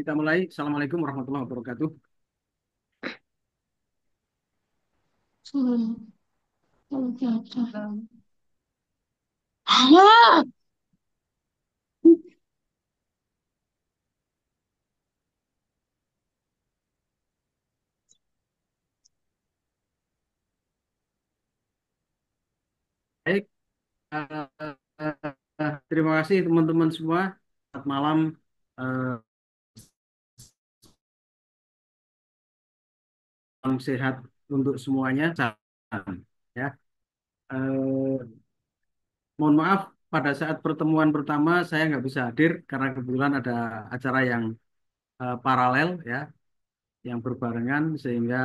Kita mulai. Assalamualaikum warahmatullahi wabarakatuh. Hmm, oke, oke. Ah, Baik, eh, terima kasih teman-teman semua. Selamat malam. eh, Salam sehat untuk semuanya. Salam. Ya, eh, mohon maaf pada saat pertemuan pertama saya nggak bisa hadir karena kebetulan ada acara yang paralel ya, yang berbarengan sehingga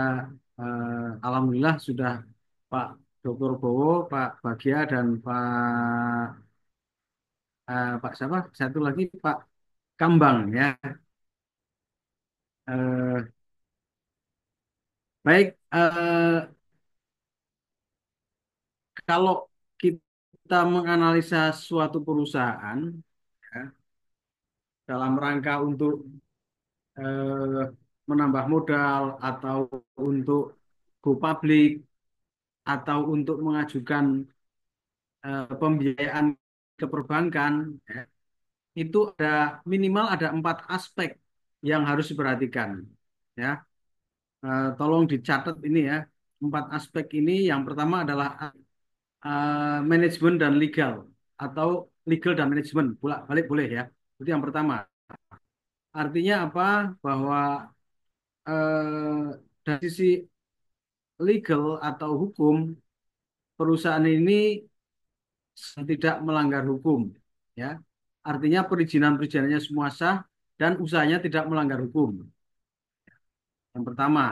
alhamdulillah sudah Pak Dr. Bowo, Pak Bagia dan Pak siapa? Satu lagi Pak Kambang ya. Eh, Baik, kalau kita menganalisa suatu perusahaan ya, dalam rangka untuk menambah modal atau untuk go public atau untuk mengajukan pembiayaan ke perbankan, ya, itu ada minimal ada 4 aspek yang harus diperhatikan. Ya, tolong dicatat ini ya. 4 aspek ini yang pertama adalah manajemen dan legal atau legal dan manajemen bolak balik boleh ya, itu yang pertama. Artinya apa? Bahwa dari sisi legal atau hukum, perusahaan ini tidak melanggar hukum ya, artinya perizinan-perizinannya semua sah dan usahanya tidak melanggar hukum. Yang pertama,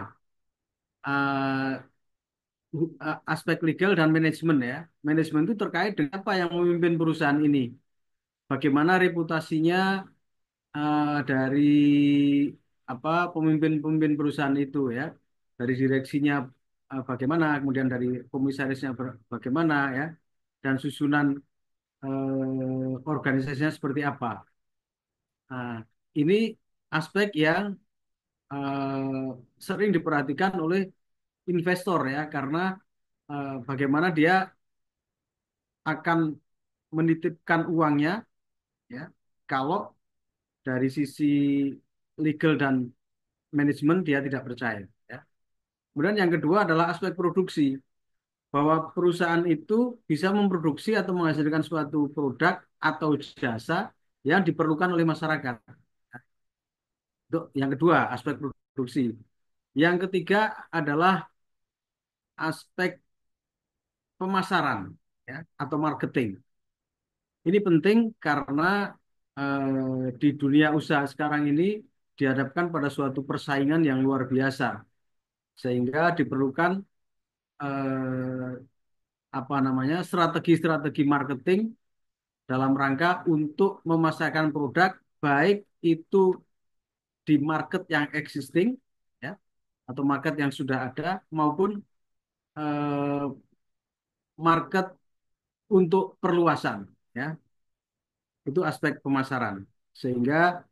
eh, aspek legal dan manajemen ya. Manajemen itu terkait dengan apa yang memimpin perusahaan ini, bagaimana reputasinya dari apa pemimpin-pemimpin perusahaan itu ya, dari direksinya bagaimana, kemudian dari komisarisnya bagaimana ya, dan susunan organisasinya seperti apa. Nah, ini aspek yang sering diperhatikan oleh investor ya, karena bagaimana dia akan menitipkan uangnya ya, kalau dari sisi legal dan manajemen dia tidak percaya ya. Kemudian yang kedua adalah aspek produksi, bahwa perusahaan itu bisa memproduksi atau menghasilkan suatu produk atau jasa yang diperlukan oleh masyarakat. Itu yang kedua, aspek produksi. Yang ketiga adalah aspek pemasaran ya, atau marketing. Ini penting karena di dunia usaha sekarang ini dihadapkan pada suatu persaingan yang luar biasa, sehingga diperlukan eh, apa namanya strategi-strategi marketing dalam rangka untuk memasarkan produk, baik itu di market yang existing ya, atau market yang sudah ada, maupun eh, market untuk perluasan ya. Itu aspek pemasaran, sehingga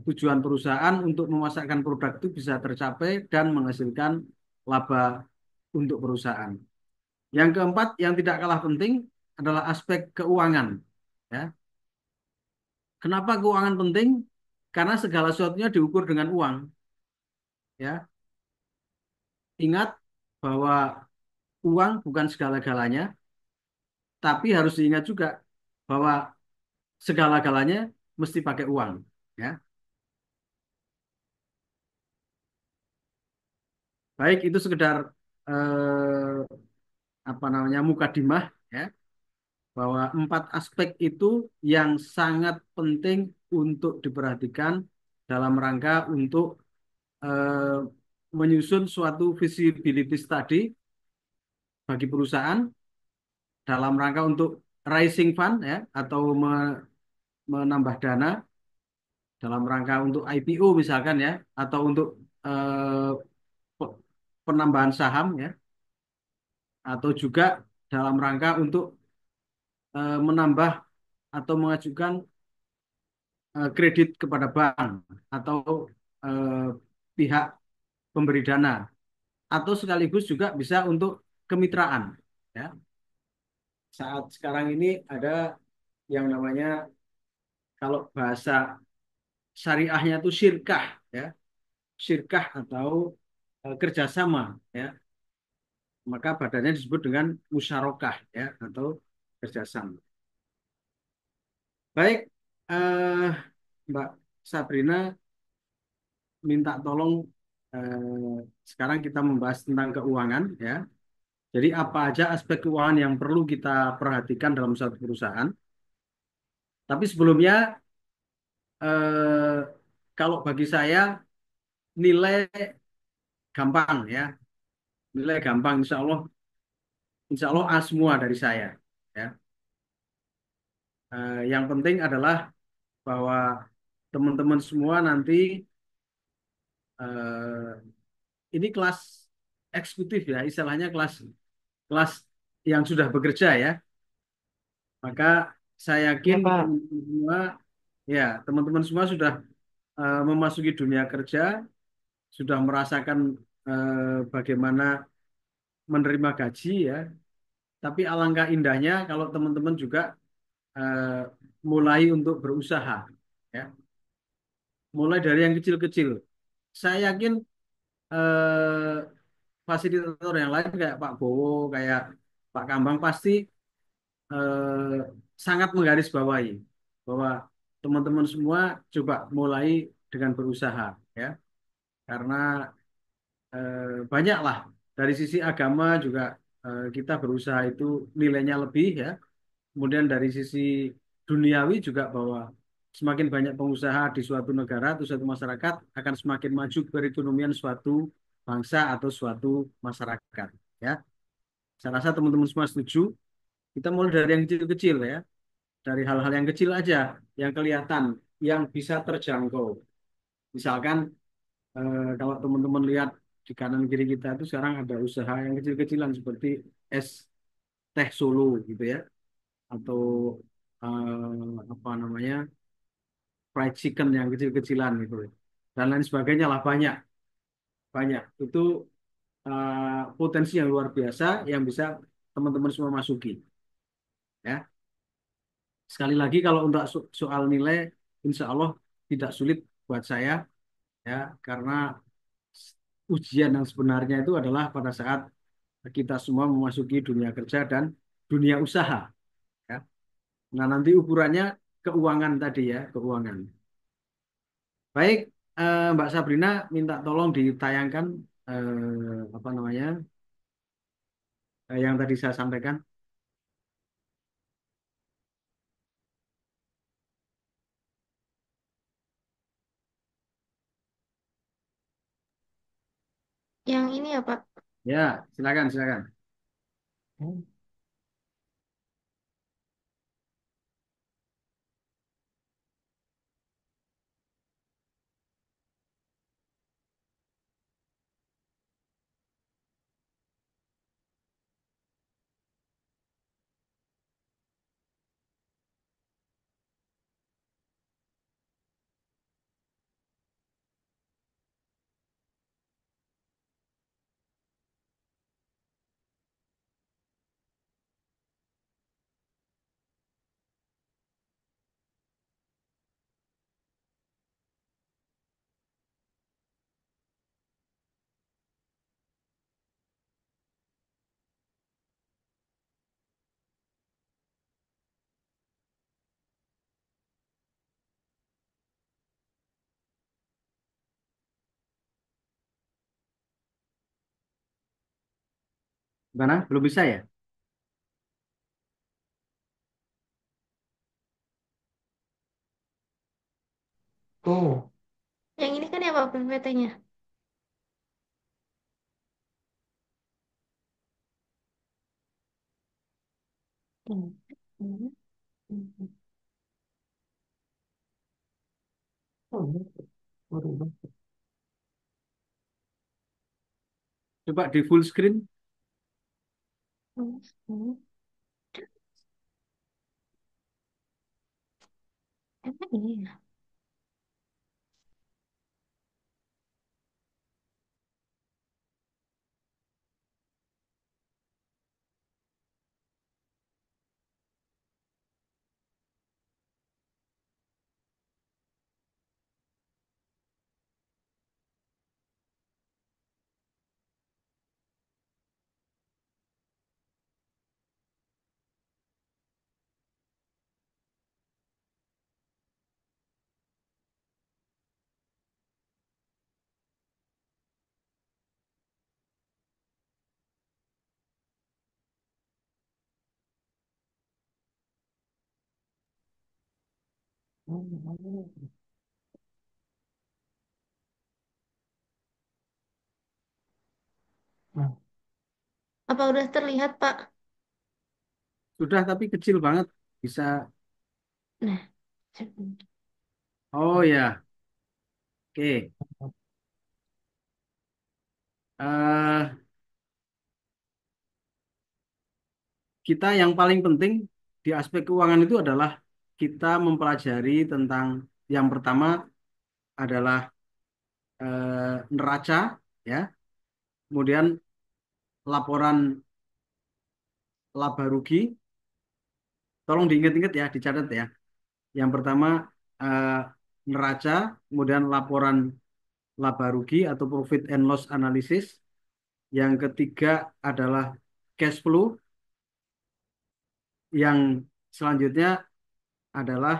tujuan perusahaan untuk memasarkan produk itu bisa tercapai dan menghasilkan laba untuk perusahaan. Yang keempat yang tidak kalah penting adalah aspek keuangan ya. Kenapa keuangan penting? Karena segala sesuatunya diukur dengan uang ya. Ingat bahwa uang bukan segala-galanya, tapi harus diingat juga bahwa segala-galanya mesti pakai uang ya. Baik, itu sekedar apa namanya mukadimah ya, bahwa 4 aspek itu yang sangat penting untuk diperhatikan dalam rangka untuk eh, menyusun suatu visibility study bagi perusahaan dalam rangka untuk raising fund ya, atau menambah dana dalam rangka untuk IPO misalkan ya, atau untuk eh, pe- penambahan saham ya, atau juga dalam rangka untuk menambah atau mengajukan kredit kepada bank atau eh, pihak pemberi dana atau sekaligus juga bisa untuk kemitraan ya. Saat sekarang ini ada yang namanya kalau bahasa syariahnya itu syirkah ya, syirkah atau kerjasama ya, maka badannya disebut dengan musyarakah ya atau kerjasama. Baik, Mbak Sabrina minta tolong sekarang kita membahas tentang keuangan ya. Jadi apa aja aspek keuangan yang perlu kita perhatikan dalam suatu perusahaan. Tapi sebelumnya eh, kalau bagi saya nilai gampang ya, nilai gampang insya Allah A semua dari saya ya. Yang penting adalah bahwa teman-teman semua nanti eh, ini kelas eksekutif ya, istilahnya kelas kelas yang sudah bekerja ya. Maka saya yakin Ya, Pak. teman-teman semua ya, teman-teman semua sudah memasuki dunia kerja, sudah merasakan bagaimana menerima gaji ya. Tapi alangkah indahnya kalau teman-teman juga eh, mulai untuk berusaha ya. Mulai dari yang kecil-kecil. Saya yakin eh, fasilitator yang lain kayak Pak Bowo, kayak Pak Kambang pasti eh, sangat menggarisbawahi bahwa teman-teman semua coba mulai dengan berusaha ya, karena banyak lah dari sisi agama juga kita berusaha itu nilainya lebih ya. Kemudian dari sisi duniawi juga bahwa semakin banyak pengusaha di suatu negara atau suatu masyarakat akan semakin maju perekonomian suatu bangsa atau suatu masyarakat ya. Saya rasa teman-teman semua setuju. Kita mulai dari yang kecil-kecil ya, dari hal-hal yang kecil aja, yang kelihatan, yang bisa terjangkau. Misalkan kalau teman-teman lihat di kanan kiri kita itu sekarang ada usaha yang kecil-kecilan seperti es teh Solo gitu ya, atau apa namanya fried chicken yang kecil-kecilan gitu, dan lain sebagainya lah banyak banyak. Itu potensi yang luar biasa yang bisa teman-teman semua masuki ya. Sekali lagi kalau untuk soal nilai, insya Allah tidak sulit buat saya ya, karena ujian yang sebenarnya itu adalah pada saat kita semua memasuki dunia kerja dan dunia usaha ya. Nah, nanti ukurannya keuangan tadi ya, keuangan. Baik, Mbak Sabrina minta tolong ditayangkan apa namanya yang tadi saya sampaikan. Yang ini ya, Pak. Ya, silakan silakan. Gimana? Belum bisa ya? Tuh. Yang ini kan ya, Pak, PPT-nya. Hmm. Hmm. Hmm. Oh, iya. Berubah. Coba di full screen. Hmm. Hmm. Emang ini ya? Nah, Apa udah terlihat, Pak? Sudah tapi kecil banget. Bisa. Nah, Oh ya, oke. Eh, kita yang paling penting di aspek keuangan itu adalah kita mempelajari tentang yang pertama adalah neraca, ya. Kemudian laporan laba rugi. Tolong diingat-ingat ya, dicatat ya. Yang pertama eh, neraca, kemudian laporan laba rugi atau profit and loss analysis. Yang ketiga adalah cash flow. Yang selanjutnya adalah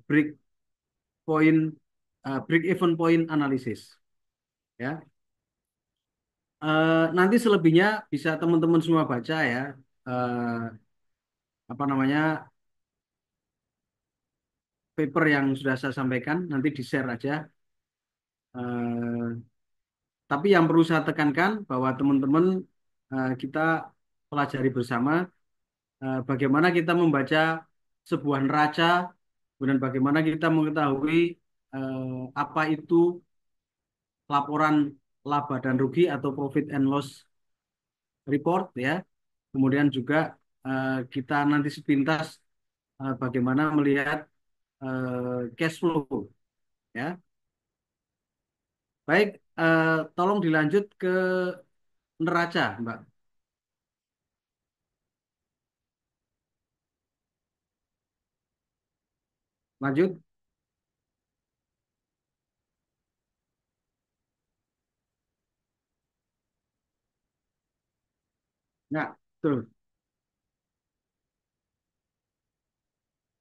break point, break even point analysis. Ya, nanti selebihnya bisa teman-teman semua baca ya. Apa namanya, paper yang sudah saya sampaikan nanti di share aja. Eh, tapi yang perlu saya tekankan bahwa teman-teman, kita pelajari bersama bagaimana kita membaca sebuah neraca, kemudian bagaimana kita mengetahui apa itu laporan laba dan rugi atau profit and loss report, ya. Kemudian juga kita nanti sepintas bagaimana melihat cash flow, ya. Baik, tolong dilanjut ke neraca, Mbak. Lanjut. Nah, betul.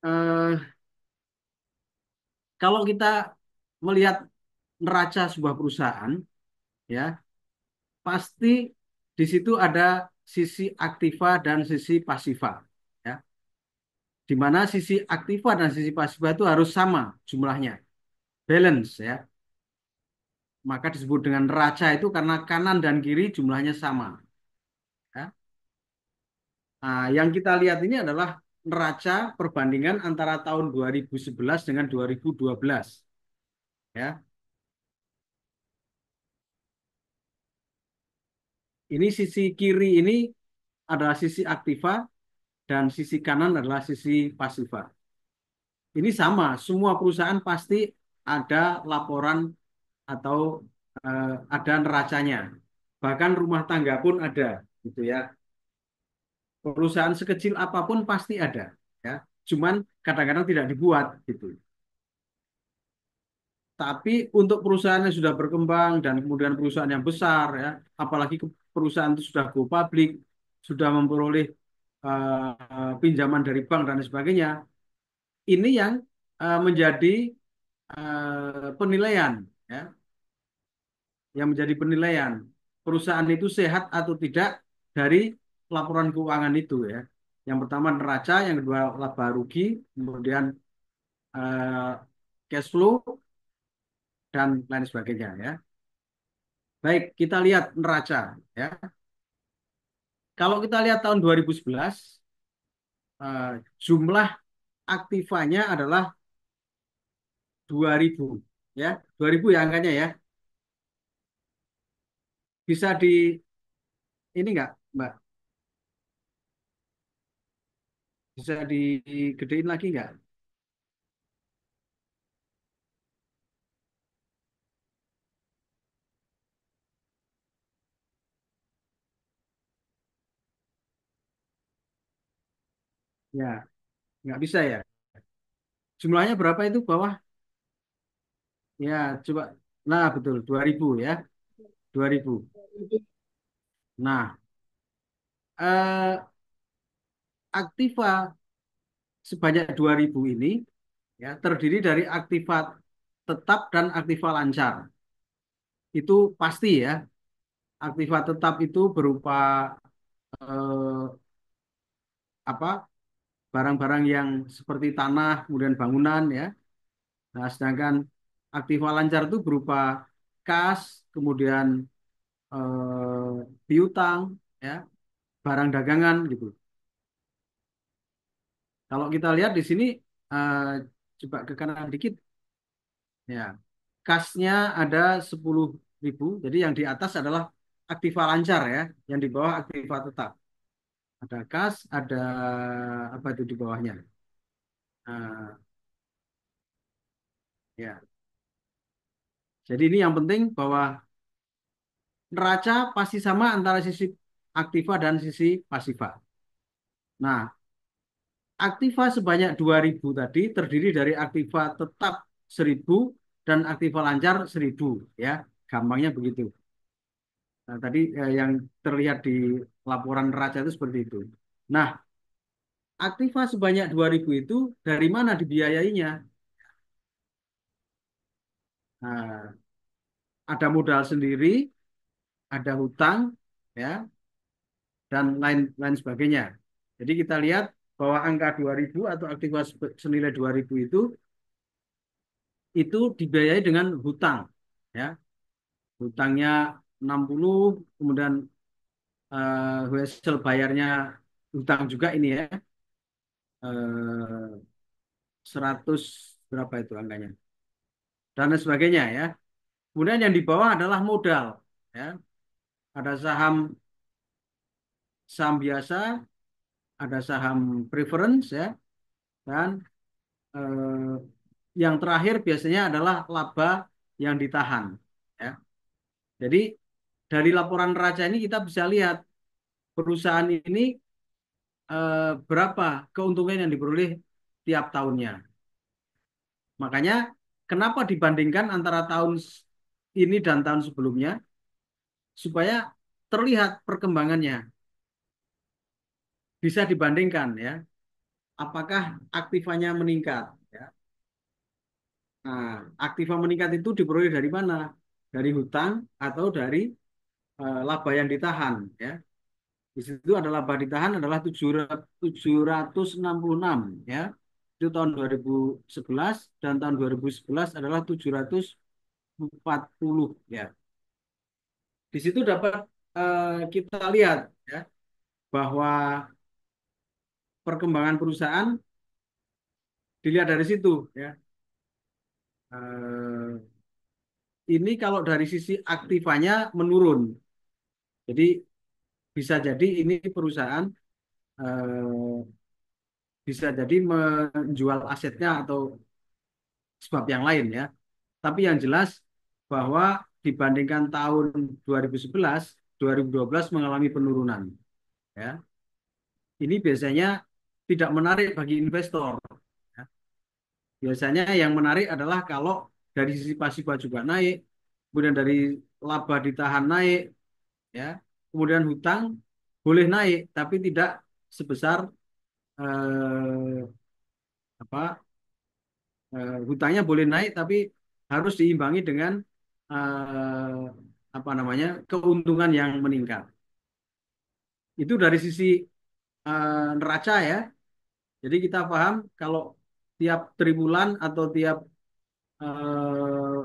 Eh, Kalau kita melihat neraca sebuah perusahaan, ya, pasti di situ ada sisi aktiva dan sisi pasiva, ya. Di mana sisi aktiva dan sisi pasiva itu harus sama jumlahnya, balance, ya. Maka disebut dengan neraca itu karena kanan dan kiri jumlahnya sama, ya. Nah, yang kita lihat ini adalah neraca perbandingan antara tahun 2011 dengan 2012, ya. Ini sisi kiri ini adalah sisi aktiva dan sisi kanan adalah sisi pasiva. Ini sama, semua perusahaan pasti ada laporan atau ada neracanya. Bahkan rumah tangga pun ada, gitu ya. Perusahaan sekecil apapun pasti ada, ya. Cuman kadang-kadang tidak dibuat, gitu. Tapi untuk perusahaan yang sudah berkembang dan kemudian perusahaan yang besar, ya, apalagi perusahaan itu sudah go public, sudah memperoleh pinjaman dari bank dan sebagainya, ini yang menjadi penilaian, ya, yang menjadi penilaian perusahaan itu sehat atau tidak dari laporan keuangan itu, ya. Yang pertama neraca, yang kedua laba rugi, kemudian eh, cash flow dan lain sebagainya, ya. Baik, kita lihat neraca, ya. Kalau kita lihat tahun 2011, jumlah aktivanya adalah 2000, ya. 2000 ya angkanya, ya. Bisa di ini enggak, Mbak? Bisa digedein lagi nggak? Ya, nggak bisa ya. Jumlahnya berapa itu bawah? Ya, coba. Nah, betul, 2000 ya. 2000. Nah, eh, aktiva sebanyak 2000 ini ya terdiri dari aktiva tetap dan aktiva lancar. Itu pasti ya. Aktiva tetap itu berupa apa? barang-barang yang seperti tanah, kemudian bangunan ya. Nah, sedangkan aktiva lancar itu berupa kas, kemudian piutang, ya, barang dagangan gitu. Kalau kita lihat di sini, eh, coba ke kanan dikit, ya, kasnya ada 10.000. Jadi yang di atas adalah aktiva lancar ya, yang di bawah aktiva tetap. Ada kas, ada apa itu di bawahnya. Nah, ya. Jadi ini yang penting bahwa neraca pasti sama antara sisi aktiva dan sisi pasiva. Nah, aktiva sebanyak 2.000 tadi terdiri dari aktiva tetap 1.000 dan aktiva lancar 1.000 ya. Gampangnya begitu. Nah, tadi yang terlihat di laporan neraca itu seperti itu. Nah, aktiva sebanyak 2.000 itu dari mana dibiayainya? Nah, ada modal sendiri, ada hutang, ya, dan lain lain sebagainya. Jadi kita lihat bahwa angka 2.000 atau aktiva senilai 2.000 itu dibiayai dengan hutang, ya. Hutangnya 60, kemudian hasil bayarnya hutang juga ini ya, 100 berapa itu angkanya, dan lain sebagainya ya. Kemudian yang di bawah adalah modal, ya. Ada saham saham biasa, ada saham preference ya, dan eh, yang terakhir biasanya adalah laba yang ditahan, ya. Jadi dari laporan neraca ini kita bisa lihat perusahaan ini berapa keuntungan yang diperoleh tiap tahunnya. Makanya kenapa dibandingkan antara tahun ini dan tahun sebelumnya supaya terlihat perkembangannya. Bisa dibandingkan ya, apakah aktivanya meningkat ya. Nah, aktiva meningkat itu diperoleh dari mana? Dari hutang atau dari laba yang ditahan ya. Di situ ada laba ditahan adalah 766 ya. Itu tahun 2011 dan tahun 2011 adalah 740 ya. Di situ dapat kita lihat ya bahwa perkembangan perusahaan dilihat dari situ ya. Eh, ini kalau dari sisi aktivanya menurun. Jadi bisa jadi ini perusahaan eh, bisa jadi menjual asetnya atau sebab yang lain ya. Tapi yang jelas bahwa dibandingkan tahun 2011, 2012 mengalami penurunan ya. Ini biasanya tidak menarik bagi investor ya. Biasanya yang menarik adalah kalau dari sisi pasifa juga naik, kemudian dari laba ditahan naik ya. Kemudian hutang boleh naik tapi tidak sebesar eh, apa hutangnya boleh naik tapi harus diimbangi dengan eh, apa namanya keuntungan yang meningkat. Itu dari sisi neraca ya. Jadi kita paham kalau tiap triwulan atau tiap eh,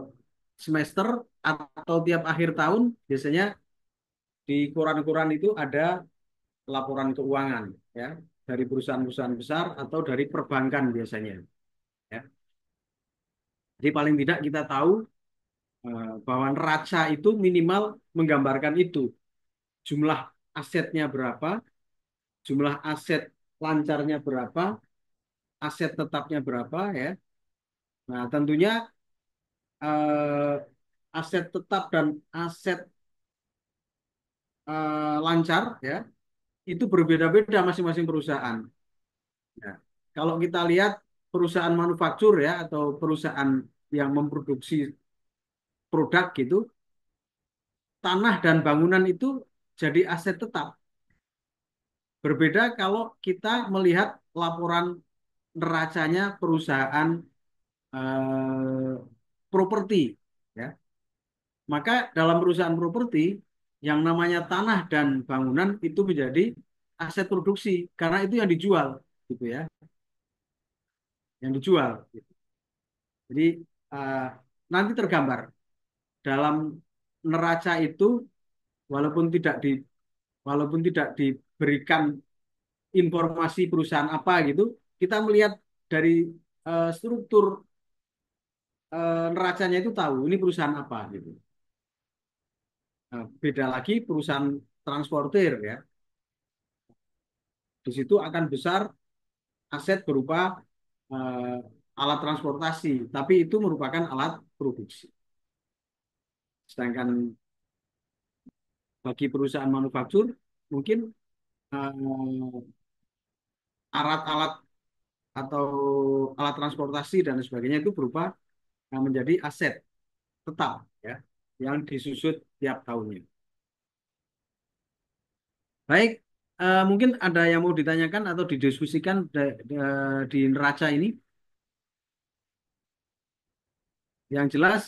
semester atau tiap akhir tahun biasanya di koran-koran itu ada laporan keuangan ya dari perusahaan-perusahaan besar atau dari perbankan biasanya ya. Jadi paling tidak kita tahu bahwa neraca itu minimal menggambarkan itu. Jumlah asetnya berapa, jumlah aset lancarnya berapa, aset tetapnya berapa ya. Nah, tentunya eh, aset tetap dan aset lancar ya itu berbeda-beda masing-masing perusahaan. Ya. Kalau kita lihat perusahaan manufaktur ya atau perusahaan yang memproduksi produk gitu, tanah dan bangunan itu jadi aset tetap. Berbeda kalau kita melihat laporan neracanya perusahaan eh, properti, ya. Maka dalam perusahaan properti yang namanya tanah dan bangunan itu menjadi aset produksi karena itu yang dijual, gitu ya. yang dijual. Jadi eh, nanti tergambar dalam neraca itu walaupun tidak di walaupun tidak diberikan informasi perusahaan apa gitu, kita melihat dari struktur neracanya itu tahu ini perusahaan apa gitu. Nah, beda lagi perusahaan transportir ya. Di situ akan besar aset berupa eh, alat transportasi, tapi itu merupakan alat produksi. Sedangkan bagi perusahaan manufaktur mungkin alat-alat atau alat transportasi dan sebagainya itu berupa menjadi aset tetap ya yang disusut tiap tahunnya. Baik, mungkin ada yang mau ditanyakan atau didiskusikan di neraca ini. Yang jelas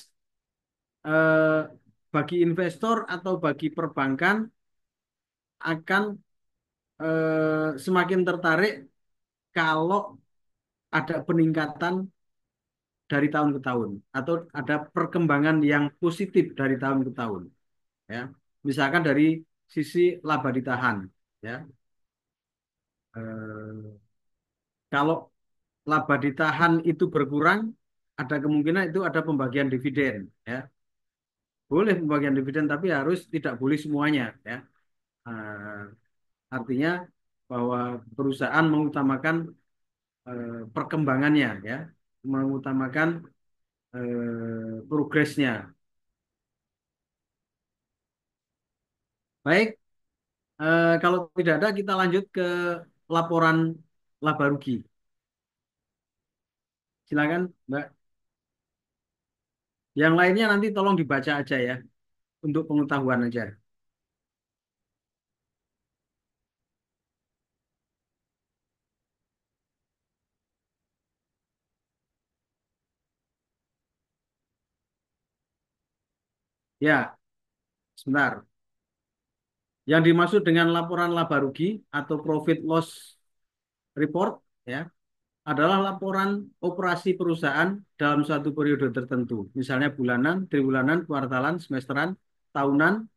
eh, bagi investor atau bagi perbankan akan semakin tertarik kalau ada peningkatan dari tahun ke tahun atau ada perkembangan yang positif dari tahun ke tahun ya. Misalkan dari sisi laba ditahan ya. Eh, Kalau laba ditahan itu berkurang, ada kemungkinan itu ada pembagian dividen ya. Boleh pembagian dividen tapi harus tidak boleh semuanya ya. Eh, Artinya bahwa perusahaan mengutamakan perkembangannya ya, mengutamakan progresnya. Baik, kalau tidak ada kita lanjut ke laporan laba rugi. Silakan, Mbak. Yang lainnya nanti tolong dibaca aja ya, untuk pengetahuan aja. Ya, sebentar. Yang dimaksud dengan laporan laba rugi atau profit loss report ya adalah laporan operasi perusahaan dalam suatu periode tertentu. Misalnya bulanan, triwulan, kuartalan, semesteran, tahunan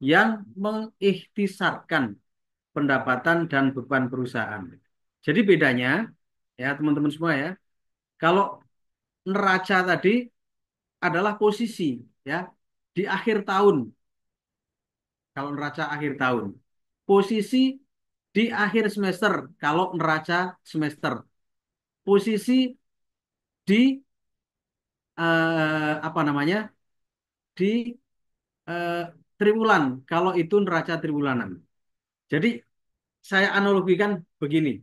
yang mengikhtisarkan pendapatan dan beban perusahaan. Jadi bedanya ya teman-teman semua ya, kalau neraca tadi adalah posisi ya di akhir tahun. Kalau neraca akhir tahun. Posisi di akhir semester kalau neraca semester. Posisi di apa namanya? Di eh, triwulan kalau itu neraca triwulanan. Jadi saya analogikan begini.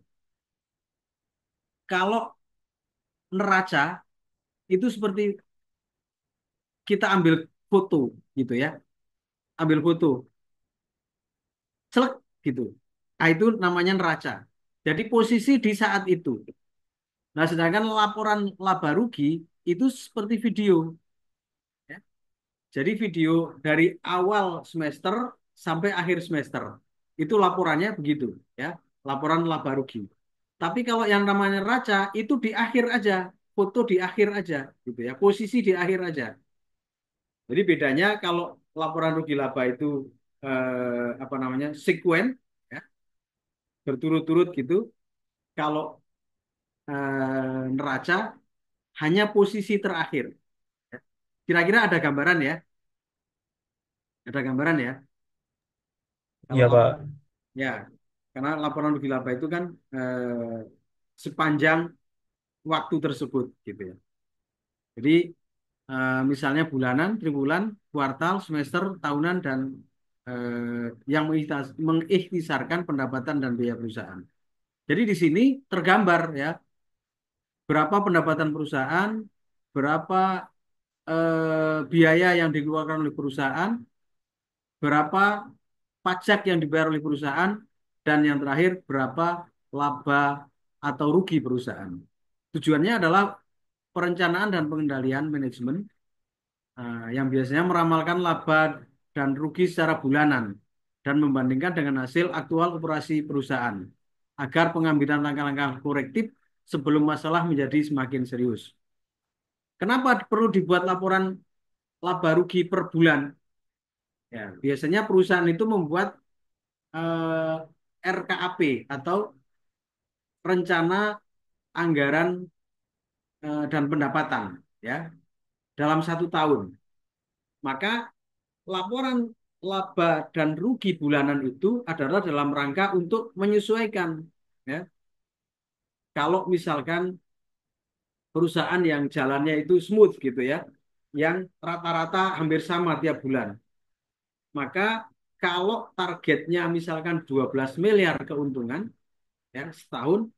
Kalau neraca itu seperti kita ambil foto gitu ya. Ambil foto, celek gitu. Nah, itu namanya neraca. Jadi posisi di saat itu. Nah, sedangkan laporan laba rugi itu seperti video. Ya. Jadi video dari awal semester sampai akhir semester. Itu laporannya begitu, ya. Laporan laba rugi. Tapi kalau yang namanya neraca itu di akhir aja, foto di akhir aja, gitu ya. Posisi di akhir aja. Jadi bedanya kalau laporan rugi laba itu apa namanya sekuen, ya, berturut-turut gitu. Kalau neraca hanya posisi terakhir. Ya. Kira-kira ada gambaran ya? Ada gambaran ya? Kalau Iya, Pak. laporan, ya, karena laporan rugi laba itu kan sepanjang waktu tersebut, gitu ya. Jadi misalnya bulanan, triwulan, kuartal, semester, tahunan, dan yang mengikhtisarkan pendapatan dan biaya perusahaan. Jadi di sini tergambar ya berapa pendapatan perusahaan, berapa biaya yang dikeluarkan oleh perusahaan, berapa pajak yang dibayar oleh perusahaan, dan yang terakhir berapa laba atau rugi perusahaan. Tujuannya adalah perencanaan dan pengendalian manajemen yang biasanya meramalkan laba dan rugi secara bulanan dan membandingkan dengan hasil aktual operasi perusahaan agar pengambilan langkah-langkah korektif sebelum masalah menjadi semakin serius. Kenapa perlu dibuat laporan laba rugi per bulan? Ya, biasanya perusahaan itu membuat RKAP atau rencana anggaran dan pendapatan, ya, dalam 1 tahun. Maka laporan laba dan rugi bulanan itu adalah dalam rangka untuk menyesuaikan, ya. Kalau misalkan perusahaan yang jalannya itu smooth gitu ya, yang rata-rata hampir sama tiap bulan, maka kalau targetnya misalkan 12 miliar keuntungan ya setahun,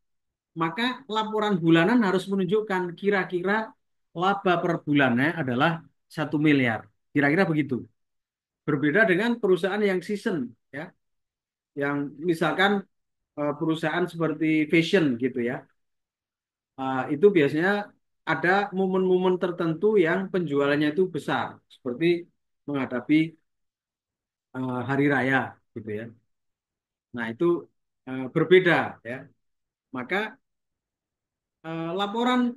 maka laporan bulanan harus menunjukkan kira-kira laba per bulannya adalah 1 miliar. Kira-kira begitu. Berbeda dengan perusahaan yang season, ya, yang misalkan perusahaan seperti fashion gitu ya. Itu biasanya ada momen-momen tertentu yang penjualannya itu besar, seperti menghadapi hari raya gitu ya. Nah, itu berbeda ya. Maka laporan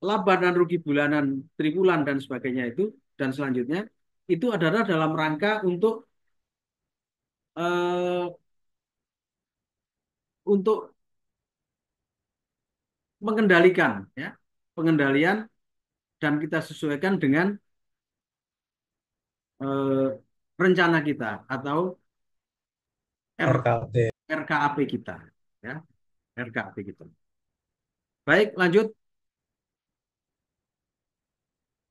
laba dan rugi bulanan, triwulan dan sebagainya itu dan selanjutnya itu adalah dalam rangka eh, untuk mengendalikan ya, pengendalian dan kita sesuaikan dengan eh, rencana kita atau RKP. RKAP kita ya, RKAP kita. Baik, lanjut.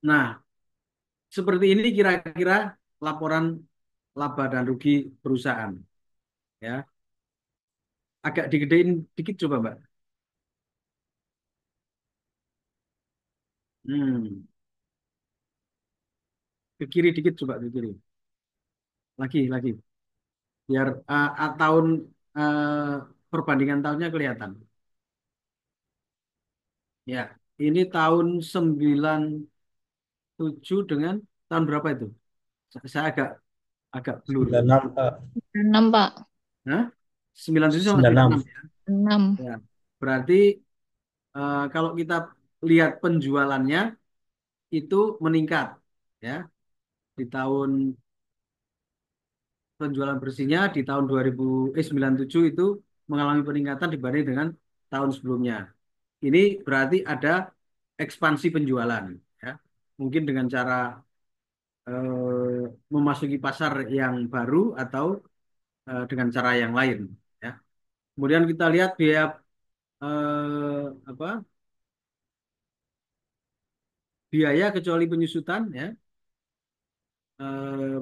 Nah, seperti ini kira-kira laporan laba dan rugi perusahaan ya. Agak digedein dikit coba, Mbak. Hmm, ke kiri dikit coba ke kiri. Lagi. Biar tahun eh, perbandingan tahunnya kelihatan. Ya, ini tahun 97 dengan tahun berapa itu? Saya agak agak blur. 96, Pak. 6, Pak. Hah? 97 sama 96. 96 ya. 6. Ya, berarti kalau kita lihat penjualannya itu meningkat ya di tahun penjualan bersihnya di tahun 97 itu mengalami peningkatan dibanding dengan tahun sebelumnya. Ini berarti ada ekspansi penjualan ya. Mungkin dengan cara memasuki pasar yang baru atau dengan cara yang lain ya. Kemudian kita lihat biaya apa? Biaya kecuali penyusutan ya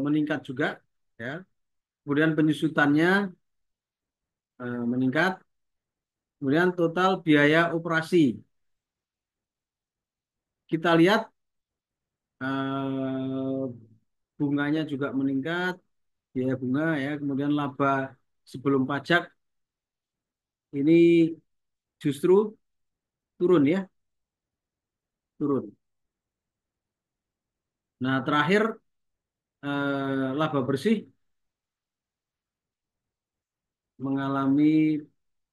meningkat juga ya. Kemudian penyusutannya meningkat. Kemudian total biaya operasi kita lihat eh, bunganya juga meningkat, biaya bunga ya. Kemudian laba sebelum pajak ini justru turun ya, turun. Nah, terakhir laba bersih mengalami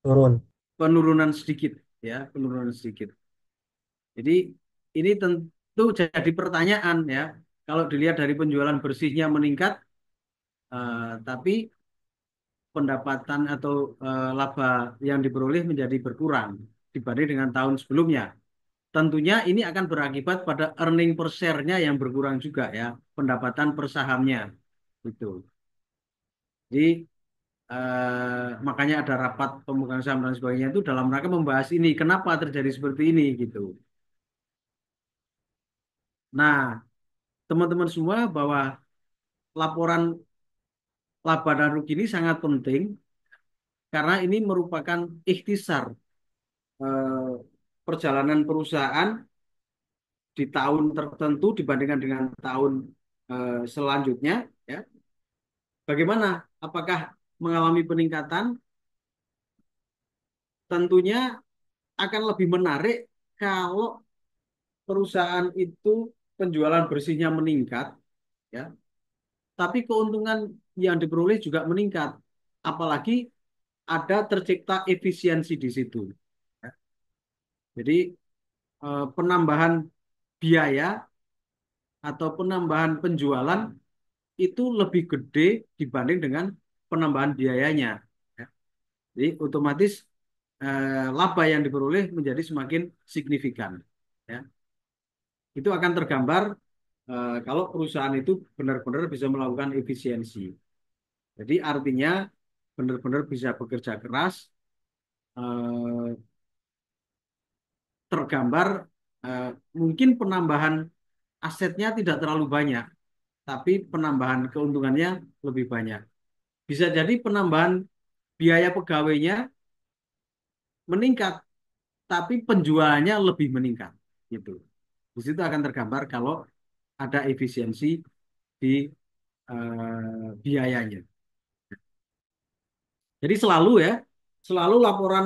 Turun. penurunan sedikit ya, penurunan sedikit. Jadi ini tentu jadi pertanyaan ya. Kalau dilihat dari penjualan bersihnya meningkat, tapi pendapatan atau laba yang diperoleh menjadi berkurang dibanding dengan tahun sebelumnya. Tentunya ini akan berakibat pada earning per share-nya yang berkurang juga ya, pendapatan per sahamnya itu. Jadi makanya ada rapat pemegang saham dan sebagainya itu dalam rangka membahas ini, kenapa terjadi seperti ini gitu. Nah, teman-teman semua bahwa laporan laba dan rugi ini sangat penting karena ini merupakan ikhtisar eh, perjalanan perusahaan di tahun tertentu dibandingkan dengan tahun selanjutnya ya. Bagaimana? Apakah mengalami peningkatan? Tentunya akan lebih menarik kalau perusahaan itu penjualan bersihnya meningkat ya, tapi keuntungan yang diperoleh juga meningkat. Apalagi ada tercipta efisiensi di situ. Ya. Jadi penambahan biaya atau penambahan penjualan itu lebih gede dibanding dengan penambahan biayanya. Ya. Jadi otomatis laba yang diperoleh menjadi semakin signifikan. Ya. Itu akan tergambar kalau perusahaan itu benar-benar bisa melakukan efisiensi. Jadi artinya benar-benar bisa bekerja keras, eh, tergambar eh, mungkin penambahan asetnya tidak terlalu banyak, tapi penambahan keuntungannya lebih banyak. Bisa jadi penambahan biaya pegawainya meningkat, tapi penjualannya lebih meningkat. Gitu. Di situ akan tergambar kalau ada efisiensi di biayanya. Jadi selalu ya, selalu laporan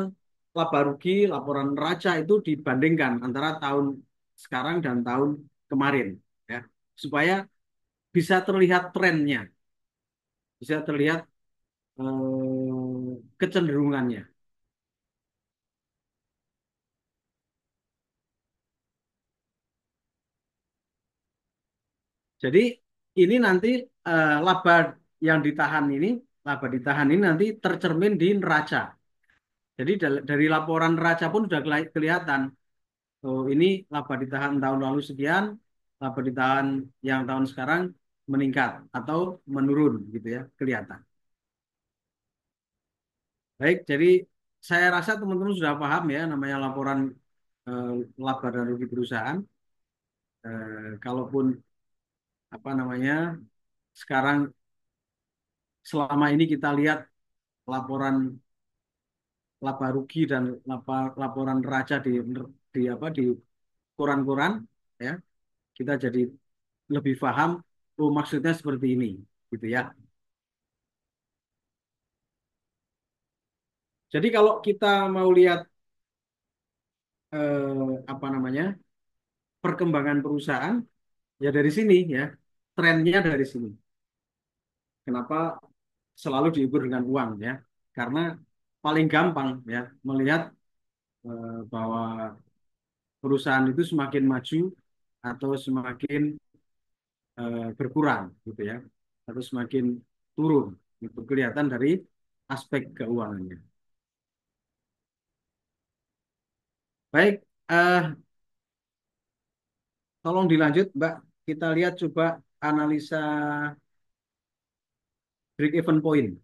laba rugi, laporan neraca itu dibandingkan antara tahun sekarang dan tahun kemarin, ya, supaya bisa terlihat trennya, bisa terlihat kecenderungannya. Jadi ini nanti laba yang ditahan ini, laba ditahan ini nanti tercermin di neraca. Jadi dari laporan neraca pun sudah kelihatan. Oh, ini laba ditahan tahun lalu sekian, laba ditahan yang tahun sekarang meningkat atau menurun gitu ya, kelihatan. Baik, jadi saya rasa teman-teman sudah paham ya namanya laporan eh, laba dan rugi perusahaan. Kalaupun apa namanya sekarang selama ini kita lihat laporan laba rugi dan laporan neraca di apa di koran-koran ya, kita jadi lebih paham oh maksudnya seperti ini gitu ya. Jadi kalau kita mau lihat apa namanya perkembangan perusahaan ya dari sini ya, trennya dari sini. Kenapa selalu diukur dengan uang ya? Karena paling gampang ya melihat bahwa perusahaan itu semakin maju atau semakin berkurang gitu ya, atau semakin turun. Itu kelihatan dari aspek keuangannya. Baik, tolong dilanjut, Mbak. Kita lihat coba analisa break even point.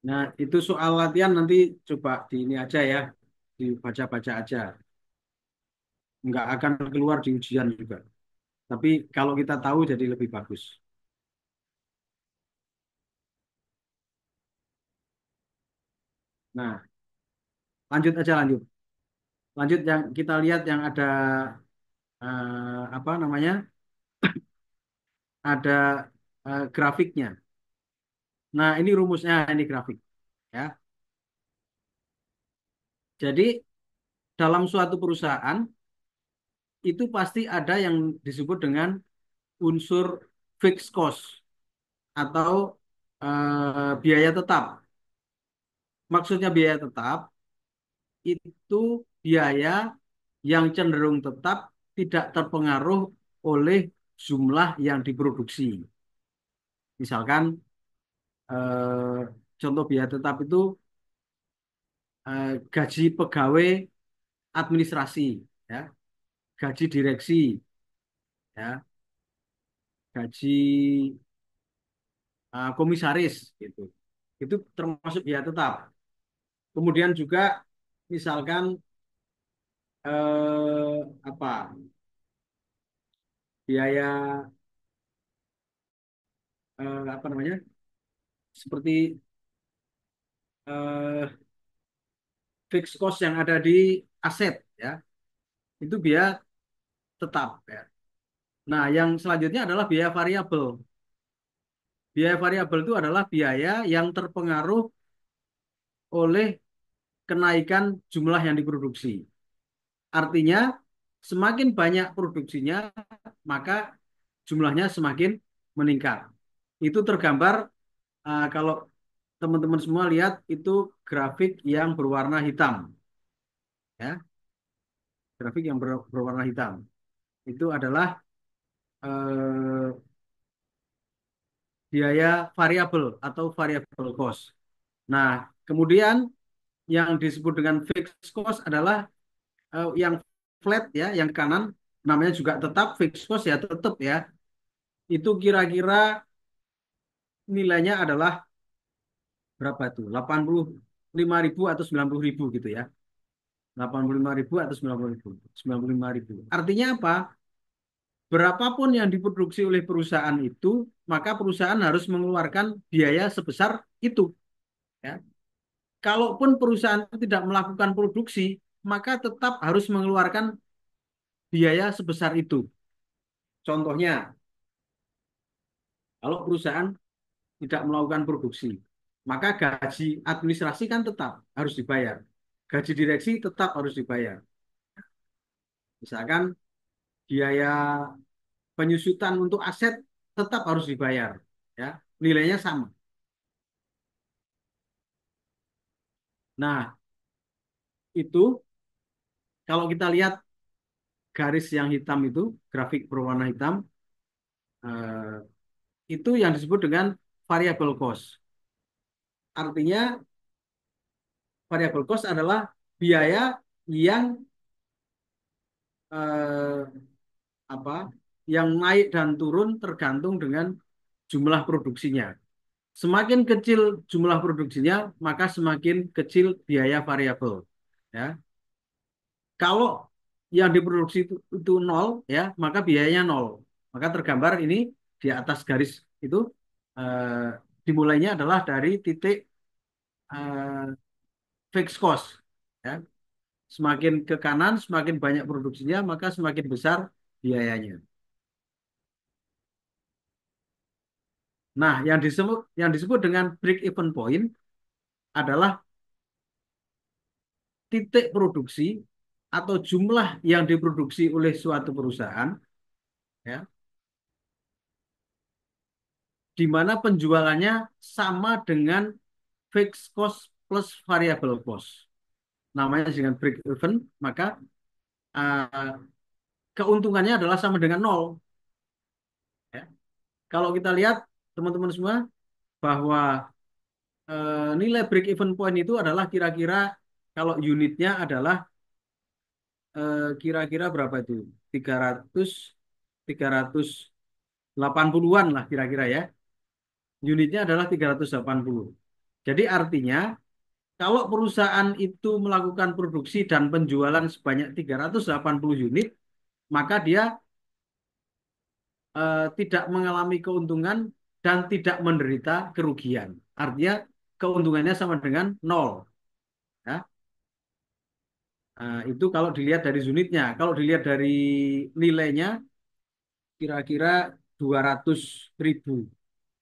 Nah, itu soal latihan nanti coba di ini aja ya, dibaca-baca aja. Nggak akan keluar di ujian juga. Tapi kalau kita tahu jadi lebih bagus. Nah, lanjut aja lanjut. Lanjut yang kita lihat yang ada apa namanya? Ada grafiknya. Nah, ini rumusnya ini grafik ya. Jadi dalam suatu perusahaan itu pasti ada yang disebut dengan unsur fixed cost atau biaya tetap. Maksudnya biaya tetap itu biaya yang cenderung tetap tidak terpengaruh oleh jumlah yang diproduksi. Misalkan contoh biaya tetap itu gaji pegawai administrasi, ya, gaji direksi, ya, gaji komisaris, gitu. Itu termasuk biaya tetap. Kemudian juga misalkan apa biaya apa namanya seperti eh, fixed cost yang ada di aset ya itu biaya tetap ya. Nah yang selanjutnya adalah biaya variabel. Biaya variabel itu adalah biaya yang terpengaruh oleh kenaikan jumlah yang diproduksi. Artinya semakin banyak produksinya maka jumlahnya semakin meningkat. Itu tergambar Kalau teman-teman semua lihat itu grafik yang berwarna hitam, ya, grafik yang berwarna hitam. Itu adalah eh, biaya variabel atau variable cost. Nah, kemudian yang disebut dengan fixed cost adalah yang flat ya, yang kanan namanya juga tetap fixed cost ya tetap ya. Itu kira-kira nilainya adalah berapa tuh? 85.000 atau 90.000 gitu ya. 85.000 atau 90.000. 95.000. Artinya apa? Berapapun yang diproduksi oleh perusahaan itu, maka perusahaan harus mengeluarkan biaya sebesar itu ya. Kalaupun perusahaan tidak melakukan produksi, maka tetap harus mengeluarkan biaya sebesar itu. Contohnya, kalau perusahaan tidak melakukan produksi, maka gaji administrasi kan tetap harus dibayar. Gaji direksi tetap harus dibayar. Misalkan biaya penyusutan untuk aset tetap harus dibayar, ya. Nilainya sama. Nah, itu kalau kita lihat garis yang hitam itu, grafik berwarna hitam, eh, itu yang disebut dengan variable cost. Artinya variable cost adalah biaya yang eh, apa? Yang naik dan turun tergantung dengan jumlah produksinya. Semakin kecil jumlah produksinya, maka semakin kecil biaya variabel. Ya, kalau yang diproduksi itu nol, ya, maka biayanya nol. Maka tergambar ini di atas garis itu eh, dimulainya adalah dari titik eh, fixed cost. Ya, semakin ke kanan, semakin banyak produksinya, maka semakin besar biayanya. Nah, yang disebut dengan break even point adalah titik produksi atau jumlah yang diproduksi oleh suatu perusahaan, ya, di mana penjualannya sama dengan fixed cost plus variable cost. Namanya dengan break even, maka uh, keuntungannya adalah sama dengan nol. Ya. Kalau kita lihat teman-teman semua bahwa nilai break even point itu adalah kira-kira kalau unitnya adalah kira-kira berapa itu? 300 380-an lah kira-kira ya. Unitnya adalah 380. Jadi artinya kalau perusahaan itu melakukan produksi dan penjualan sebanyak 380 unit, maka dia tidak mengalami keuntungan dan tidak menderita kerugian. Artinya keuntungannya sama dengan nol. Ya. Itu kalau dilihat dari unitnya. Kalau dilihat dari nilainya, kira-kira 200.000.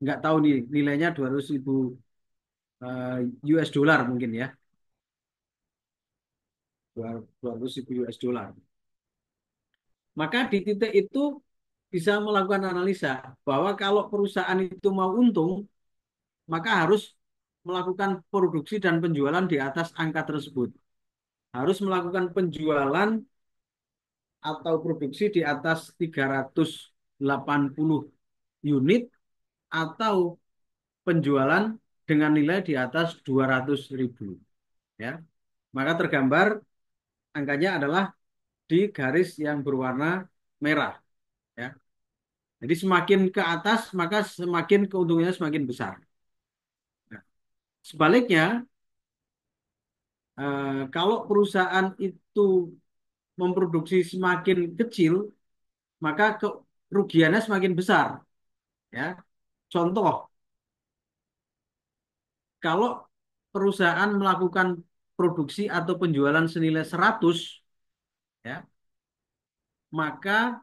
Nggak tahu nih nilainya 200.000 US dollar mungkin ya. 200.000 US dollar. Maka di titik itu bisa melakukan analisa bahwa kalau perusahaan itu mau untung, maka harus melakukan produksi dan penjualan di atas angka tersebut. Harus melakukan penjualan atau produksi di atas 380 unit atau penjualan dengan nilai di atas 200.000. Ya. Maka tergambar angkanya adalah di garis yang berwarna merah. Ya. Jadi semakin ke atas maka semakin keuntungannya semakin besar. Nah, sebaliknya, kalau perusahaan itu memproduksi semakin kecil, maka kerugiannya semakin besar. Ya, contoh, kalau perusahaan melakukan produksi atau penjualan senilai 100, ya, maka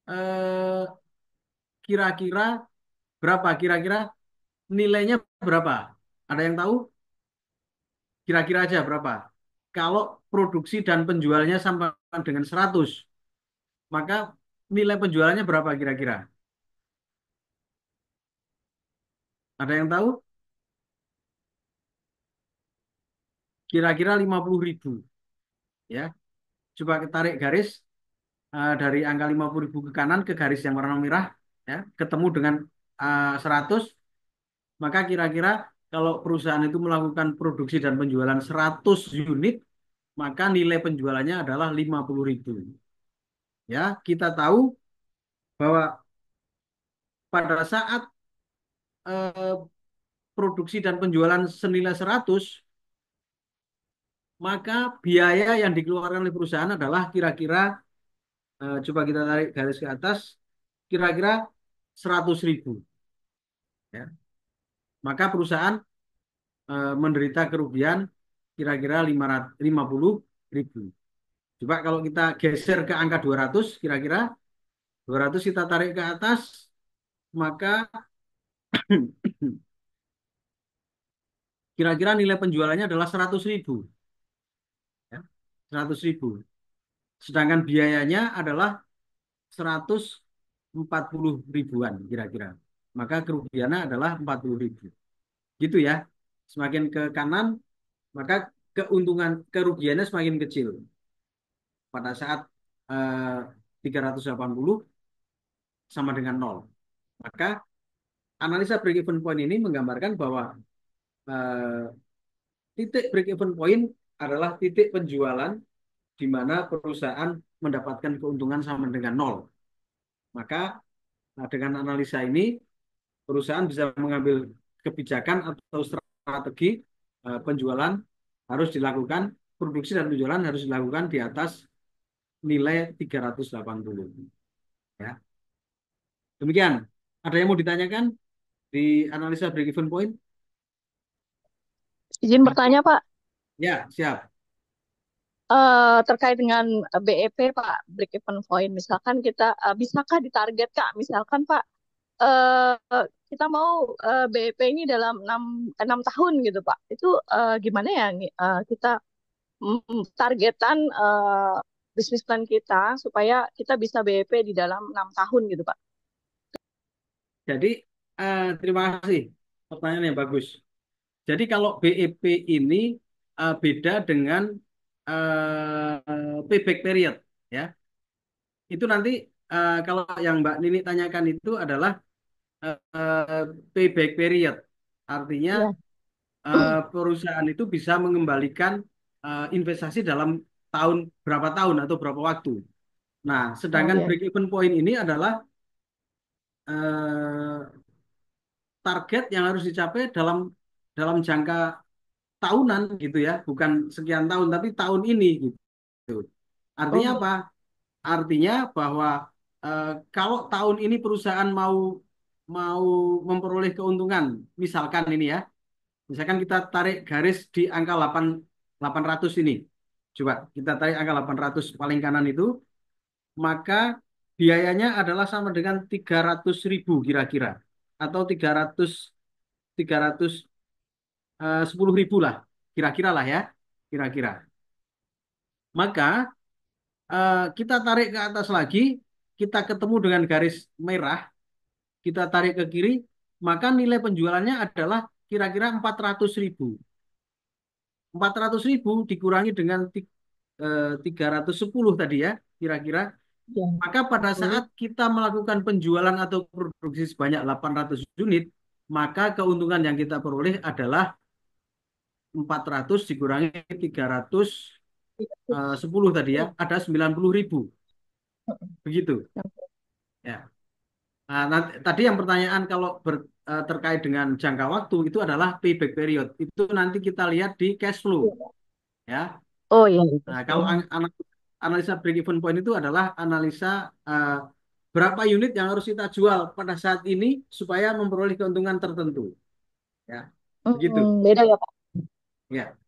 eh, kira-kira berapa? Kira-kira nilainya berapa? Ada yang tahu? Kira-kira aja berapa? Kalau produksi dan penjualnya sama dengan 100, maka nilai penjualannya berapa kira-kira? Ada yang tahu? Kira-kira 50.000 ya. Coba kita tarik garis dari angka 50.000 ke kanan ke garis yang warna merah ya, ketemu dengan 100, maka kira-kira kalau perusahaan itu melakukan produksi dan penjualan 100 unit, maka nilai penjualannya adalah 50.000. Ya, kita tahu bahwa pada saat eh, produksi dan penjualan senilai 100, maka biaya yang dikeluarkan oleh perusahaan adalah kira-kira, coba kita tarik garis ke atas, kira-kira 100.000. Ya. Maka perusahaan menderita kerugian kira-kira 50.000. Coba kalau kita geser ke angka 200, kira-kira 200 kita tarik ke atas, maka kira-kira nilai penjualannya adalah 100.000. Ya. 100.000. Sedangkan biayanya adalah 140 ribuan kira-kira. Maka kerugiannya adalah 40.000. Gitu ya. Semakin ke kanan, maka kerugiannya semakin kecil. Pada saat 380 sama dengan nol. Maka analisa break even point ini menggambarkan bahwa eh, titik break even point adalah titik penjualan di mana perusahaan mendapatkan keuntungan sama dengan nol. Maka dengan analisa ini perusahaan bisa mengambil kebijakan atau strategi penjualan harus dilakukan, produksi dan penjualan harus dilakukan di atas nilai 380. Ya. Demikian. Ada yang mau ditanyakan di analisa break even point? Izin bertanya, Pak. Ya, siap. Terkait dengan BEP, Pak, break even point. Misalkan kita, bisakah ditarget, Kak? Misalkan, Pak, kita mau BEP ini dalam 6 tahun gitu, Pak. Itu gimana ya kita targetan bisnis plan kita supaya kita bisa BEP di dalam 6 tahun gitu, Pak. Jadi, terima kasih. Pertanyaan yang bagus. Jadi, kalau BEP ini beda dengan payback period, ya. Itu nanti kalau yang Mbak Nini tanyakan itu adalah payback period. Artinya Iya. perusahaan itu bisa mengembalikan investasi dalam berapa tahun atau berapa waktu. Nah, Oh sedangkan iya. break even point ini adalah eh, target yang harus dicapai dalam dalam jangka tahunan gitu ya, bukan sekian tahun tapi tahun ini gitu. Artinya Oh, apa? Artinya bahwa kalau tahun ini perusahaan mau mau memperoleh keuntungan, misalkan ini ya, misalkan kita tarik garis di angka 800 ini. Coba kita tarik angka 800 paling kanan itu, maka biayanya adalah sama dengan 300.000 kira-kira. Atau 310.000 lah. Kira-kira lah ya. Kira-kira. Maka kita tarik ke atas lagi, kita ketemu dengan garis merah, kita tarik ke kiri, maka nilai penjualannya adalah kira-kira 400.000. 400.000 dikurangi dengan 310 tadi ya, kira-kira. iya. Maka pada Betul. saat kita melakukan penjualan atau produksi sebanyak 800 unit, maka keuntungan yang kita peroleh adalah 400 dikurangi 310 tadi ya, ada 90.000. Begitu. Ya. Nah, tadi yang pertanyaan kalau terkait dengan jangka waktu itu adalah payback period. Itu nanti kita lihat di cash flow. Ya. Oh iya. Nah, kalau analisa break even point itu adalah analisa eh, berapa unit yang harus kita jual pada saat ini supaya memperoleh keuntungan tertentu. Ya, begitu. Beda ya, Pak. Ya,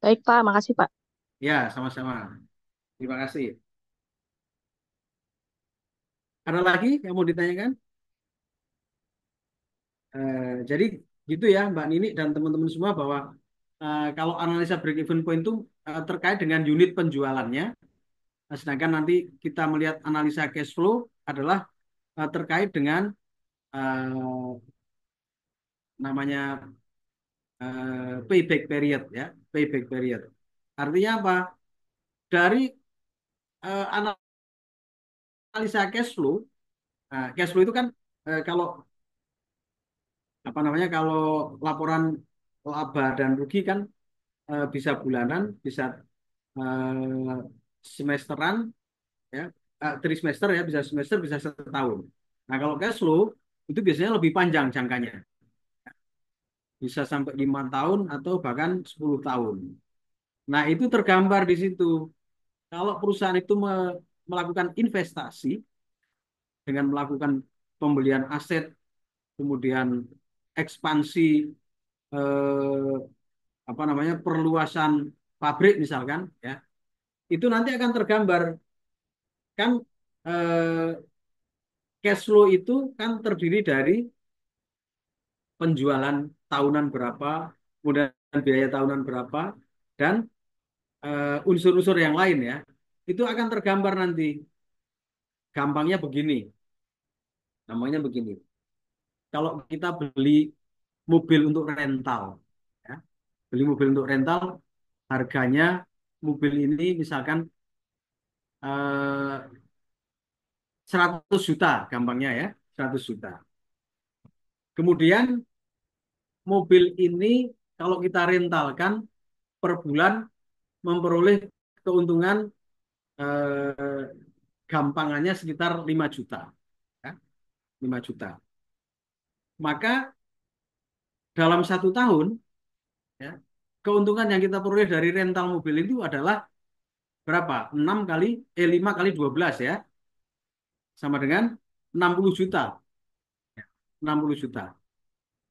Baik, Pak. Makasih, Pak. ya, sama-sama. Terima kasih. Ada lagi yang mau ditanyakan? Jadi gitu ya, Mbak Nini dan teman-teman semua bahwa kalau analisa break even point itu terkait dengan unit penjualannya. Sedangkan nanti kita melihat analisa cash flow adalah terkait dengan eh, namanya payback period ya, payback period. Artinya apa? Dari analisa cash flow, cash flow itu kan kalau apa namanya kalau laporan laba dan rugi kan bisa bulanan, bisa eh, semesteran, ya, trimester ya, bisa semester, bisa setahun. Nah kalau cash flow itu biasanya lebih panjang jangkanya, bisa sampai 5 tahun atau bahkan 10 tahun. Nah itu tergambar di situ. Kalau perusahaan itu melakukan investasi dengan melakukan pembelian aset, kemudian ekspansi, eh, apa namanya, perluasan pabrik misalkan, ya, itu nanti akan tergambar kan, eh, cash flow itu kan terdiri dari penjualan tahunan berapa, kemudian biaya tahunan berapa, dan unsur-unsur yang lain ya, itu akan tergambar nanti. Gampangnya begini, namanya begini. Kalau kita beli mobil untuk rental, ya, beli mobil untuk rental, harganya mobil ini misalkan 100 juta, gampangnya ya, 100 juta. Kemudian mobil ini kalau kita rentalkan per bulan memperoleh keuntungan eh, gampangannya sekitar 5 juta, ya, 5 juta. Maka dalam 1 tahun, ya, keuntungan yang kita peroleh dari rental mobil itu adalah berapa? 5 kali 12 ya, sama dengan 60 juta. 60 juta.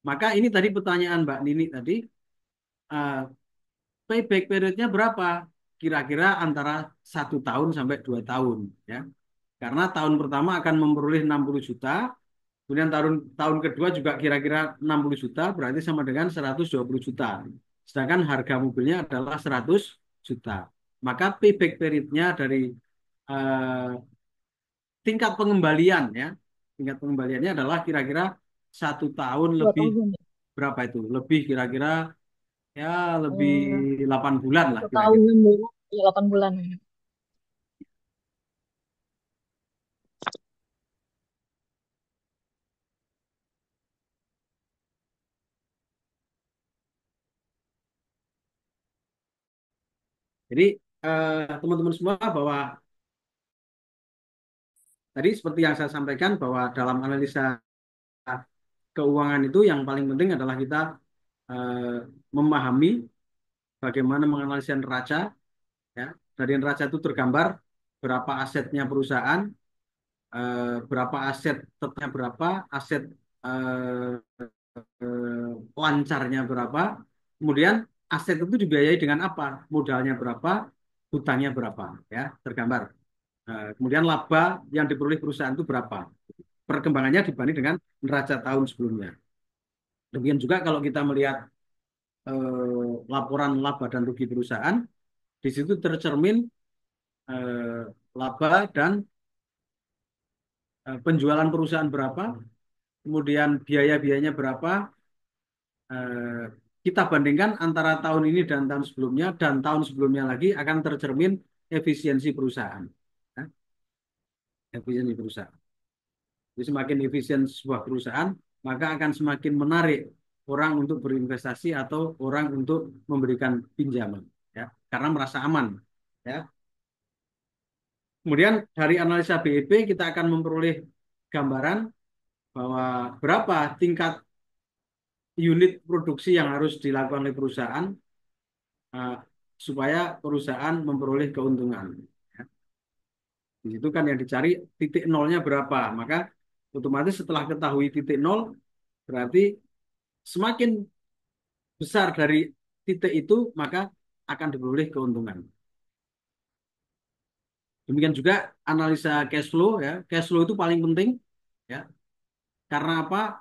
Maka ini tadi pertanyaan Mbak Nini tadi, eh, payback periodnya berapa? Kira-kira antara 1 tahun sampai 2 tahun, ya. Karena tahun pertama akan memperoleh 60 juta, kemudian tahun tahun kedua juga kira-kira 60 juta, berarti sama dengan 120 juta. Sedangkan harga mobilnya adalah 100 juta. Maka payback periodnya dari eh, tingkat pengembalian ya, tingkat pengembaliannya adalah kira-kira 1 tahun Dua lebih, tahun. berapa itu? Lebih kira-kira ya lebih Eh, 8 bulan lah 1 tahun kira-kira. 6 bulan, ya 8 bulan. Jadi teman-teman semua, bahwa tadi seperti yang saya sampaikan bahwa dalam analisa keuangan itu yang paling penting adalah kita eh, memahami bagaimana menganalisa neraca, ya. Dari neraca itu tergambar berapa asetnya perusahaan, berapa aset tetapnya, berapa aset eh, lancarnya berapa, kemudian aset itu dibiayai dengan apa, modalnya berapa, hutangnya berapa, ya, tergambar. Kemudian laba yang diperoleh perusahaan itu berapa, perkembangannya dibanding dengan neraca tahun sebelumnya. Demikian juga kalau kita melihat laporan laba dan rugi perusahaan, di situ tercermin eh, laba dan penjualan perusahaan berapa, kemudian biaya-biayanya berapa, eh, kita bandingkan antara tahun ini dan tahun sebelumnya lagi, akan tercermin efisiensi perusahaan. Ya, efisiensi perusahaan. Jadi semakin efisien sebuah perusahaan, maka akan semakin menarik orang untuk berinvestasi atau orang untuk memberikan pinjaman, ya, karena merasa aman, ya. Kemudian dari analisa BEP kita akan memperoleh gambaran bahwa berapa tingkat unit produksi yang harus dilakukan oleh perusahaan eh, supaya perusahaan memperoleh keuntungan. Ya. Di situ kan yang dicari titik nolnya berapa. Maka otomatis setelah ketahui titik nol, berarti semakin besar dari titik itu, maka akan diperoleh keuntungan. Demikian juga analisa cash flow ya. Cash flow itu paling penting ya. Karena apa?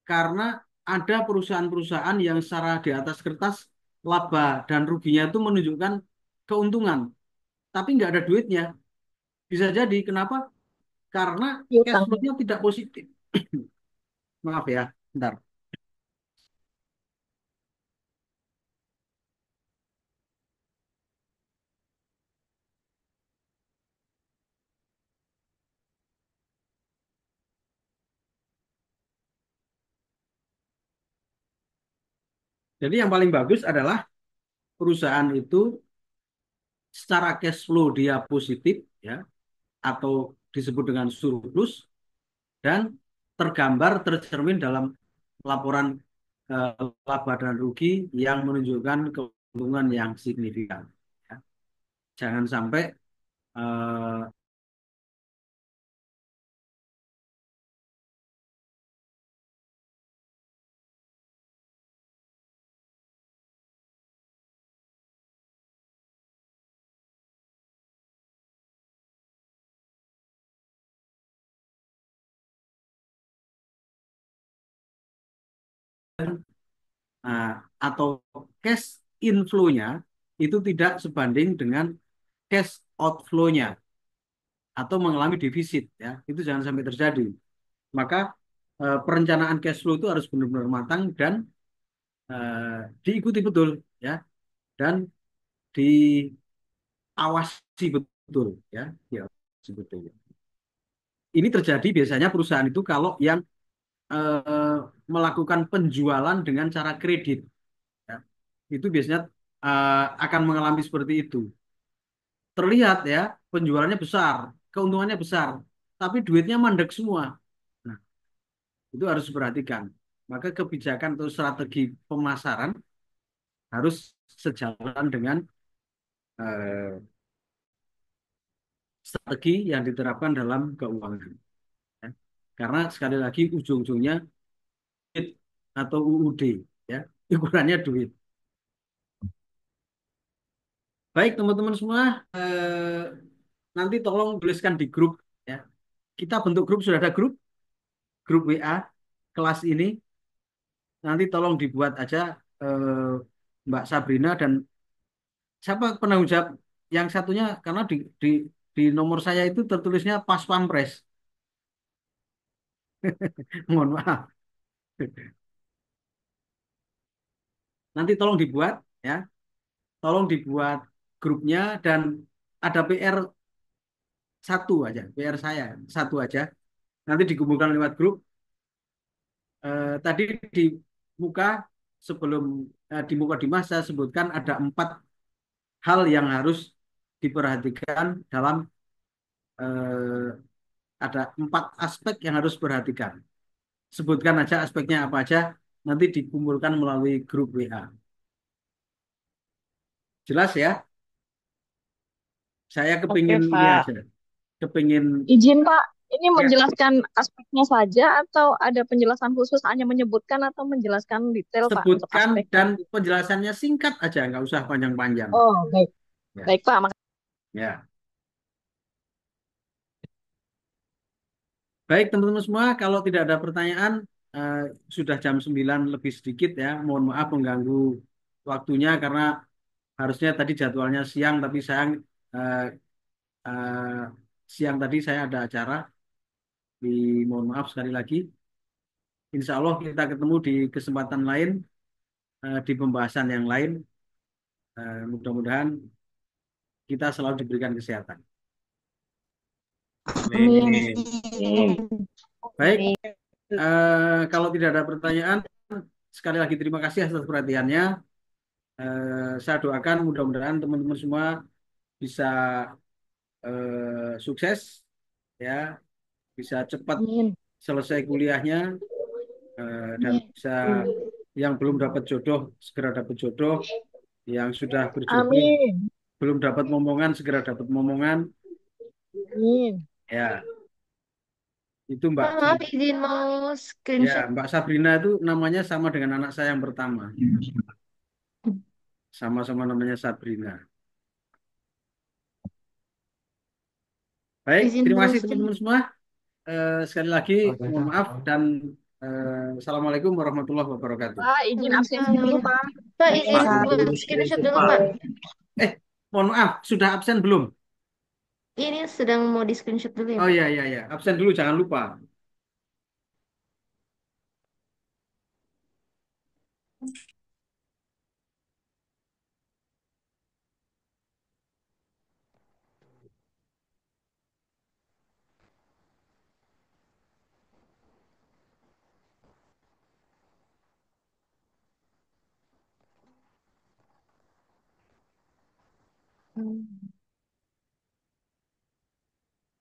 Karena ada perusahaan-perusahaan yang secara di atas kertas laba dan ruginya itu menunjukkan keuntungan, tapi nggak ada duitnya. Bisa jadi kenapa? Karena cash Piutang. flow-nya tidak positif. Maaf ya, bentar. Jadi yang paling bagus adalah perusahaan itu secara cash flow dia positif ya atau disebut dengan surplus dan tergambar tercermin dalam laporan laba dan rugi yang menunjukkan keuntungan yang signifikan. Ya. Jangan sampai eh, nah, atau cash inflow-nya itu tidak sebanding dengan cash outflow-nya atau mengalami defisit ya. Itu jangan sampai terjadi. Maka perencanaan cash flow itu harus benar-benar matang dan diikuti betul ya dan diawasi betul ya. Ya, sebetulnya. Ini terjadi biasanya perusahaan itu kalau yang eh, melakukan penjualan dengan cara kredit ya. Itu biasanya akan mengalami seperti itu. Terlihat ya penjualannya besar, keuntungannya besar, tapi duitnya mandek semua. Nah, itu harus diperhatikan. Maka kebijakan atau strategi pemasaran harus sejalan dengan eh, strategi yang diterapkan dalam keuangan. Ya. Karena sekali lagi ujung-ujungnya duit atau UUD, ya, ukurannya duit. Baik teman-teman semua, nanti tolong tuliskan di grup. Ya. Kita bentuk grup, sudah ada grup WA kelas ini. Nanti tolong dibuat aja Mbak Sabrina dan siapa penanggung jawab yang satunya karena di nomor saya itu tertulisnya Pas Pampres. Mohon maaf. Nanti tolong dibuat ya, tolong dibuat grupnya dan ada PR satu aja, PR saya satu aja. Nanti dikumpulkan lewat grup. Tadi di muka sebelum di muka Dimas saya sebutkan ada 4 hal yang harus diperhatikan dalam eh, ada 4 aspek yang harus diperhatikan. Sebutkan aja aspeknya apa aja, nanti dikumpulkan melalui grup WA. Jelas ya? Saya Oke, kepingin ini Pak. aja, kepingin Izin, Pak. Ini ya menjelaskan aspeknya saja atau ada penjelasan khusus hanya menyebutkan atau menjelaskan detail, Pak, untuk sebutkan aspeknya dan itu? penjelasannya singkat aja, nggak usah panjang-panjang. Oh, baik. Ya, Baik, Pak. ya. Baik teman-teman semua, kalau tidak ada pertanyaan, eh, sudah jam 9 lebih sedikit ya. Mohon maaf mengganggu waktunya karena harusnya tadi jadwalnya siang, tapi sayang eh, eh, siang tadi saya ada acara. Mohon maaf sekali lagi. Insya Allah kita ketemu di kesempatan lain, di pembahasan yang lain. Mudah-mudahan kita selalu diberikan kesehatan. Amin. Amin. Baik, kalau tidak ada pertanyaan, sekali lagi terima kasih atas perhatiannya. Saya doakan mudah-mudahan teman-teman semua bisa sukses, ya, bisa cepat Amin. selesai kuliahnya, dan bisa yang belum dapat jodoh segera dapat jodoh, yang sudah berjodoh Amin. belum dapat momongan segera dapat momongan. Amin. Ya, itu Mbak. Pak, maaf izin mau Ya, screenshot. Mbak Sabrina itu namanya sama dengan anak saya yang pertama. Sama-sama namanya Sabrina. Baik, Izin terima kasih browsing. teman-teman semua. Sekali lagi mohon maaf dan Assalamualaikum warahmatullahi wabarakatuh. Pak, izin absensi dulu, Waalaikumsalam. Pak. Pak, Baik, izin Pak, buat izin screenshot screenshot dulu, Pak. Pak. Mohon maaf, sudah absen belum? Ini sedang mau di screenshot dulu ya, Oh Pak. iya, iya, iya. Absen dulu, jangan lupa.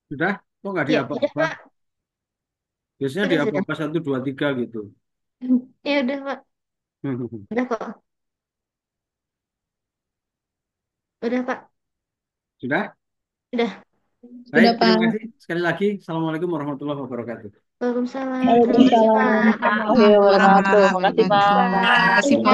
Sudah? Kok nggak Ya, udah diapa-apa? Pak. Biasanya Sudah. diapa-apa 1, 2, 3 gitu. Ya udah Pak. Udah kok. Udah Pak. Sudah? Udah. Baik, Sudah, terima Pak. kasih sekali lagi. Assalamualaikum warahmatullahi wabarakatuh. Waalaikumsalam. Terima kasih Waalaikumsalam Pak. warahmatullahi wabarakatuh. Makasih, Waalaikumsalam Pak. warahmatullahi wabarakatuh. Makasih, Pak.